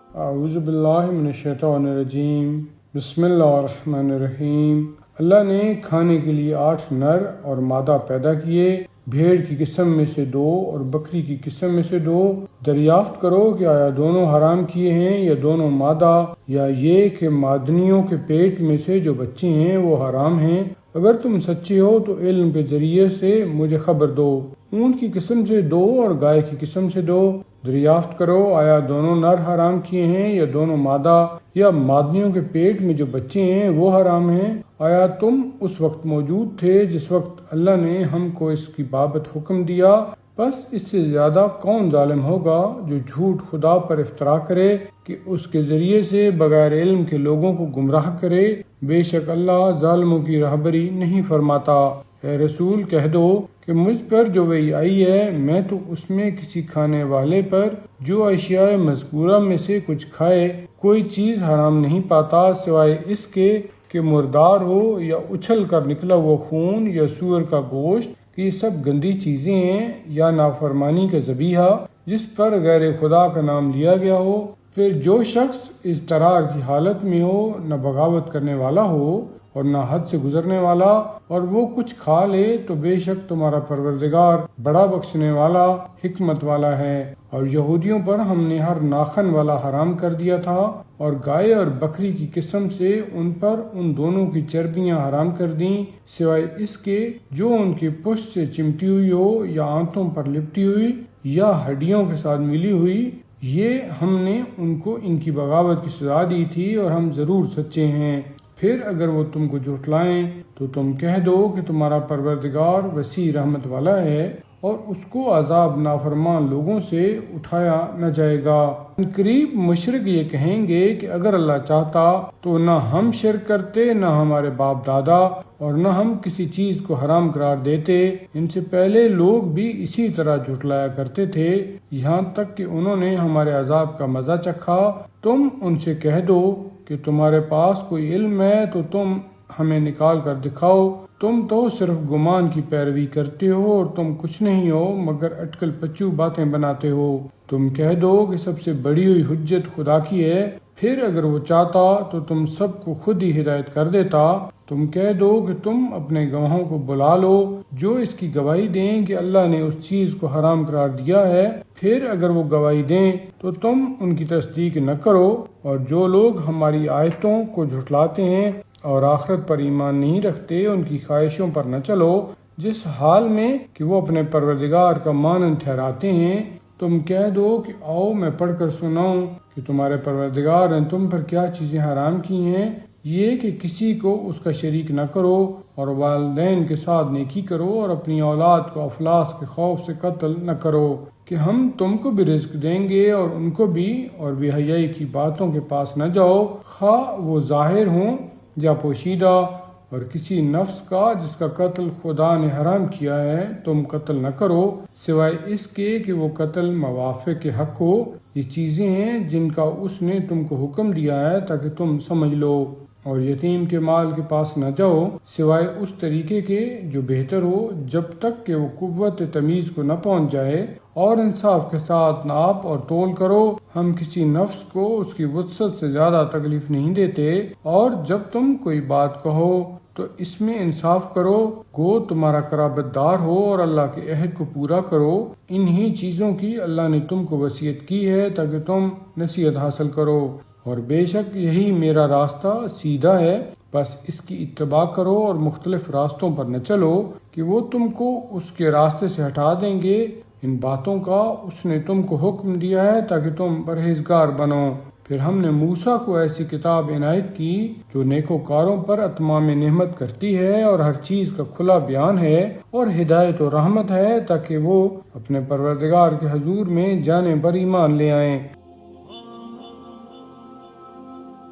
اعوذ باللہ من الشیطان الرجیم، بسم اللہ الرحمن الرحیم۔ اللہ نے کھانے کے لیے 8 نر اور مادہ پیدا کیے، بھیڑ کی قسم میں سے 2 اور بکری کی قسم میں سے 2۔ دریافت کرو کہ آیا دونوں حرام کیے ہیں یا دونوں مادہ، یا یہ کہ مادنیوں کے پیٹ میں سے جو بچے ہیں وہ حرام ہیں۔ اگر تم سچے ہو تو علم کے ذریعے سے مجھے خبر دو۔ اونٹ کی قسم سے 2 اور گائے کی قسم سے 2۔ دریافت کرو آیا دونوں نر حرام کیے ہیں یا دونوں مادہ، یا مادنیوں کے پیٹ میں جو بچے ہیں وہ حرام ہیں۔ آیا تم اس وقت موجود تھے جس وقت اللہ نے ہم کو اس کی بابت حکم دیا؟ بس اس سے زیادہ کون ظالم ہوگا جو جھوٹ خدا پر افترا کرے کہ اس کے ذریعے سے بغیر علم کے لوگوں کو گمراہ کرے۔ بے شک اللہ ظالموں کی رہبری نہیں فرماتا۔ اے رسول کہہ دو کہ مجھ پر جو وحی آئی ہے میں تو اس میں کسی کھانے والے پر جو اشیاء مذکورہ میں سے کچھ کھائے کوئی چیز حرام نہیں پاتا، سوائے اس کے کہ مردار ہو یا اچھل کر نکلا ہوا خون یا سور کا گوشت، کہ یہ سب گندی چیزیں ہیں، یا نافرمانی کا ذبیحہ جس پر غیر خدا کا نام لیا گیا ہو۔ پھر جو شخص اس طرح کی حالت میں ہو، نہ بغاوت کرنے والا ہو اور نہ حد سے گزرنے والا، اور وہ کچھ کھا لے، تو بے شک تمہارا پروردگار بڑا بخشنے والا حکمت والا ہے۔ اور یہودیوں پر ہم نے ہر ناخن والا حرام کر دیا تھا، اور گائے اور بکری کی قسم سے ان پر ان دونوں کی چربیاں حرام کر دیں، سوائے اس کے جو ان کی پشت سے چمٹی ہوئی ہو، یا آنتوں پر لپٹی ہوئی، یا ہڈیوں کے ساتھ ملی ہوئی۔ یہ ہم نے ان کو ان کی بغاوت کی سزا دی تھی، اور ہم ضرور سچے ہیں۔ پھر اگر وہ تم کو جھٹلائیں تو تم کہہ دو کہ تمہارا پروردگار وسیع رحمت والا ہے، اور اس کو عذاب نافرمان لوگوں سے اٹھایا نہ جائے گا۔ قریب مشرک یہ کہیں گے کہ اگر اللہ چاہتا تو نہ ہم شرک کرتے، نہ ہمارے باپ دادا، اور نہ ہم کسی چیز کو حرام قرار دیتے۔ ان سے پہلے لوگ بھی اسی طرح جھٹلایا کرتے تھے، یہاں تک کہ انہوں نے ہمارے عذاب کا مزہ چکھا۔ تم ان سے کہہ دو کہ تمہارے پاس کوئی علم ہے تو تم ہمیں نکال کر دکھاؤ، تم تو صرف گمان کی پیروی کرتے ہو، اور تم کچھ نہیں ہو مگر اٹکل پچو باتیں بناتے ہو۔ تم کہہ دو کہ سب سے بڑی ہوئی حجت خدا کی ہے، پھر اگر وہ چاہتا تو تم سب کو خود ہی ہدایت کر دیتا۔ تم کہہ دو کہ تم اپنے گواہوں کو بلا لو جو اس کی گواہی دیں کہ اللہ نے اس چیز کو حرام قرار دیا ہے، پھر اگر وہ گواہی دیں تو تم ان کی تصدیق نہ کرو۔ اور جو لوگ ہماری آیتوں کو جھٹلاتے ہیں اور آخرت پر ایمان نہیں رکھتے، ان کی خواہشوں پر نہ چلو، جس حال میں کہ وہ اپنے پروردگار کا مانند ٹھہراتے ہیں۔ تم کہہ دو کہ آؤ میں پڑھ کر سناؤں کہ تمہارے پروردگار نے تم پر کیا چیزیں حرام کی ہیں۔ یہ کہ کسی کو اس کا شریک نہ کرو، اور والدین کے ساتھ نیکی کرو، اور اپنی اولاد کو افلاس کے خوف سے قتل نہ کرو، کہ ہم تم کو بھی رزق دیں گے اور ان کو بھی، اور بے حیائی کی باتوں کے پاس نہ جاؤ، خواہ وہ ظاہر ہوں یا پوشیدہ۔ اور کسی نفس کا جس کا قتل خدا نے حرام کیا ہے تم قتل نہ کرو، سوائے اس کے کہ وہ قتل موافق کے حق ہو۔ یہ چیزیں ہیں جن کا اس نے تم کو حکم دیا ہے تاکہ تم سمجھ لو۔ اور یتیم کے مال کے پاس نہ جاؤ سوائے اس طریقے کے جو بہتر ہو، جب تک کہ وہ قوت تمیز کو نہ پہنچ جائے، اور انصاف کے ساتھ ناپ اور تول کرو۔ ہم کسی نفس کو اس کی وسعت سے زیادہ تکلیف نہیں دیتے، اور جب تم کوئی بات کہو تو اس میں انصاف کرو، گو تمہارا قرابت دار ہو، اور اللہ کے عہد کو پورا کرو۔ انہی چیزوں کی اللہ نے تم کو وصیت کی ہے تاکہ تم نصیحت حاصل کرو، اور بے شک یہی میرا راستہ سیدھا ہے، بس اس کی اتباع کرو اور مختلف راستوں پر نہ چلو کہ وہ تم کو اس کے راستے سے ہٹا دیں گے۔ ان باتوں کا اس نے تم کو حکم دیا ہے تاکہ تم پرہیزگار بنو۔ پھر ہم نے موسیٰ کو ایسی کتاب عنایت کی جو نیکوکاروں پر اتمام نعمت کرتی ہے، اور ہر چیز کا کھلا بیان ہے، اور ہدایت و رحمت ہے، تاکہ وہ اپنے پروردگار کے حضور میں جانے پر ایمان لے آئیں۔